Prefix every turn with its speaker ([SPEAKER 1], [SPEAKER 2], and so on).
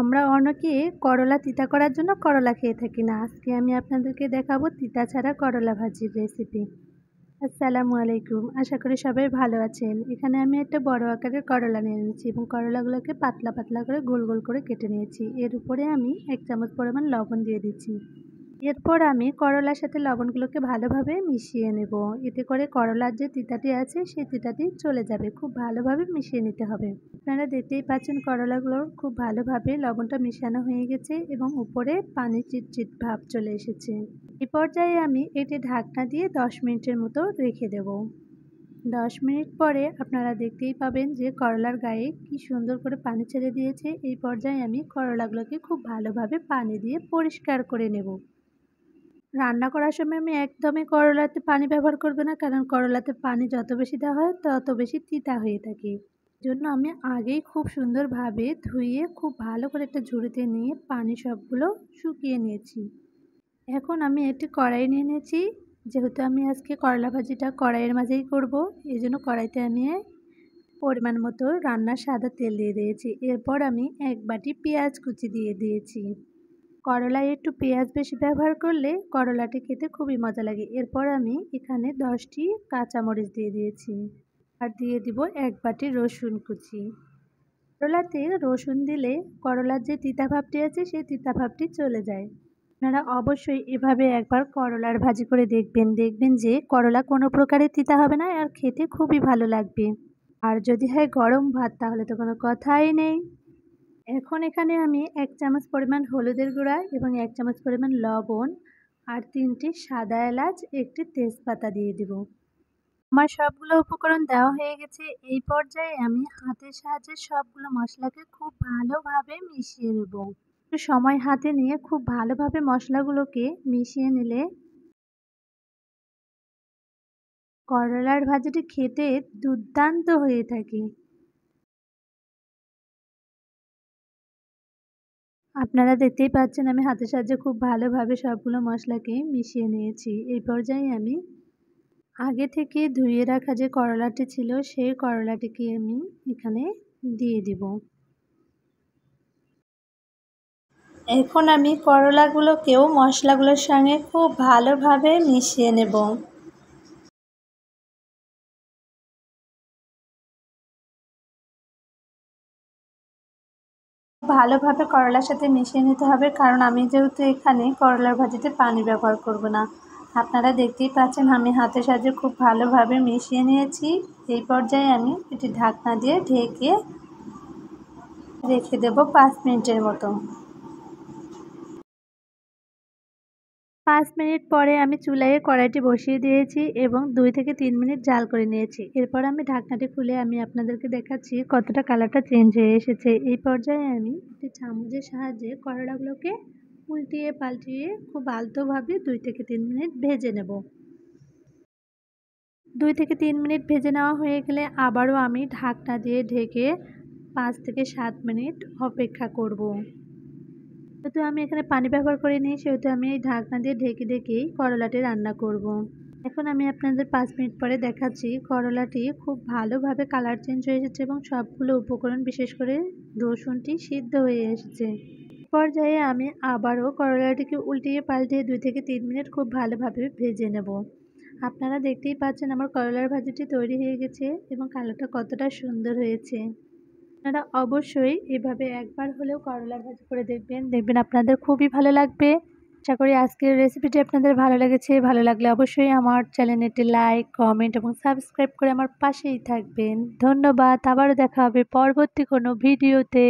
[SPEAKER 1] আমরা অনেকে করলা তিতা করার জন্য করলা খেয়ে থাকি না। আজকে আমি আপনাদেরকে দেখাবো তিতা ছাড়া করলা ভাজির রেসিপি। আসসালামু আলাইকুম। আশা করি সবাই ভালো আছেন। এখানে আমি একটা বড় আকারের করলা নিয়ে নিয়েছি এবং করলাগুলোকে পাতলা পাতলা করে গোল গোল করে কেটে নিয়েছি। এর উপরে আমি 1 চামচ পরিমাণ লবণ দিয়ে দিচ্ছি। এরপর আমি করলার সাথে লবণগুলোকে ভালোভাবে মিশিয়ে নেব। এতে করে করলার যে তিতাটি আছে সেই তিতাটি চলে যাবে। খুব ভালোভাবে মিশিয়ে নিতে হবে। আপনারা দেখতেই পাচ্ছেন করলাগুলো খুব ভালোভাবে লবণটা মিশানো হয়ে গেছে এবং উপরে পানি চিটচিট ভাব চলে এসেছে। এই পর্যায়ে আমি এটি ঢাকনা দিয়ে 10 মিনিটের মতো রেখে দেব। 10 মিনিট পরে আপনারা দেখতেই পাবেন যে করলার গায়ে কি সুন্দর করে পানি ছেড়ে দিয়েছে। এই পর্যায়ে আমি করলাগুলোকে খুব ভালোভাবে পানি দিয়ে পরিষ্কার করে নেব। রান্না করার সময় আমি একদমই করলাতে পানি ব্যবহার করব না, কারণ করলাতে পানি যত বেশি দেওয়া হয় তত বেশি তিতা হয়ে থাকে। জন্য আমি আগেই খুব সুন্দরভাবে ধুয়ে খুব ভালো করে একটা ঝুড়িতে নিয়ে পানি সবগুলো শুকিয়ে নিয়েছি। এখন আমি একটি কড়াই নিয়ে নিয়েছি। যেহেতু আমি আজকে করলা ভাজিটা কড়াইয়ের মাঝেই করব, এই জন্য কড়াইতে আমি পরিমাণ মতো রান্নার সাদা তেল দিয়ে দিয়েছি। এরপর আমি 1 বাটি পেঁয়াজ কুচি দিয়ে দিয়েছি। করলায় একটু পেঁয়াজ বেশি ব্যবহার করলে করলাটি খেতে খুবই মজা লাগে। এরপর আমি এখানে 10টি কাঁচামরিচ দিয়ে দিয়েছি আর দিয়ে দিব 1 বাটি রসুন কুচি। করলাতে রসুন দিলে করলার যে তিতা ভাবটি আছে সেই তিতা ভাবটি চলে যায়। আপনারা অবশ্যই এভাবে একবার করলার ভাজি করে দেখবেন যে করলা কোনো প্রকারের তিতা হবে না আর খেতে খুবই ভালো লাগবে। আর যদি হয় গরম ভাত তাহলে তো কোনো কথাই নেই। এখন এখানে আমি 1 চামচ পরিমাণ হলুদের গুঁড়া এবং 1 চামচ পরিমাণ লবণ আর 3টি সাদা এলাচ, 1টি তেজপাতা দিয়ে দেব। আমার সবগুলো উপকরণ দেওয়া হয়ে গেছে। এই পর্যায়ে আমি হাতের সাহায্যে সবগুলো মশলাকে খুব ভালোভাবে মিশিয়ে নেব। একটু সময় হাতে নিয়ে খুব ভালোভাবে মশলাগুলোকে মিশিয়ে নিলে করলার ভাজিটি খেতে দুর্দান্ত হয়ে থাকে। আপনারা দেখতেই পাচ্ছেন আমি হাতের সাহায্যে খুব ভালোভাবে সবগুলো মশলাকে মিশিয়ে নিয়েছি। এই পর্যায়ে আমি আগে থেকে ধুয়ে রাখা যে করলাটি ছিল সেই করলাটিকে আমি এখানে দিয়ে দিব। এখন আমি করলাগুলোকেও মশলাগুলোর সঙ্গে খুব ভালোভাবে মিশিয়ে নেব। ভালোভাবে করলার সাথে মিশিয়ে নিতে হবে, কারণ আমি যেহেতু এখানে করলার ভাজিতে পানি ব্যবহার করব না। আপনারা দেখতেই পাচ্ছেন আমি হাতের সাহায্যে খুব ভালোভাবে মিশিয়ে নিয়েছি। এই পর্যায়ে আমি এটি ঢাকনা দিয়ে ঢেকে রেখে দেব 5 মিনিটের মতো। 5 মিনিট পরে আমি চুলায় কড়াইটি বসিয়ে দিয়েছি এবং 2 থেকে 3 মিনিট জাল করে নিয়েছি। এরপর আমি ঢাকনাটি খুলে আমি আপনাদেরকে দেখাচ্ছি কতটা কালারটা চেঞ্জ হয়ে এসেছে। এই পর্যায়ে আমি একটি চামচের সাহায্যে করলাগুলোকে উল্টিয়ে পাল্টিয়ে খুব আলতোভাবে 2 থেকে 3 মিনিট ভেজে নেব। 2 থেকে 3 মিনিট ভেজে নেওয়া হয়ে গেলে আবারও আমি ঢাকনা দিয়ে ঢেকে 5 থেকে 7 মিনিট অপেক্ষা করব। যেহেতু আমি এখানে পানি ব্যবহার করিনি সেহেতু আমি এই ঢাকনা দিয়ে ঢেকেই করলাটি রান্না করব। এখন আমি আপনাদের 5 মিনিট পরে দেখাচ্ছি করলাটি খুব ভালোভাবে কালার চেঞ্জ হয়ে এসেছে এবং সবগুলো উপকরণ বিশেষ করে রসুনটি সিদ্ধ হয়ে এসেছে। পর্যায়ে আমি আবারও করলাটিকে উল্টিয়ে পাল্টিয়ে 2 থেকে 3 মিনিট খুব ভালোভাবে ভেজে নেব। আপনারা দেখতেই পাচ্ছেন আমার করলার ভাজিটি তৈরি হয়ে গেছে এবং কালারটা কতটা সুন্দর হয়েছে। আপনারা অবশ্যই এভাবে একবার হলেও করলার ভাজি করে দেখবেন আপনাদের খুবই ভালো লাগবে। আশা করি আজকের রেসিপিটি আপনাদের ভালো লেগেছে। ভালো লাগলে অবশ্যই আমার চ্যানেলটি লাইক, কমেন্ট এবং সাবস্ক্রাইব করে আমার পাশেই থাকবেন। ধন্যবাদ। আবারও দেখা হবে পরবর্তী কোনো ভিডিওতে।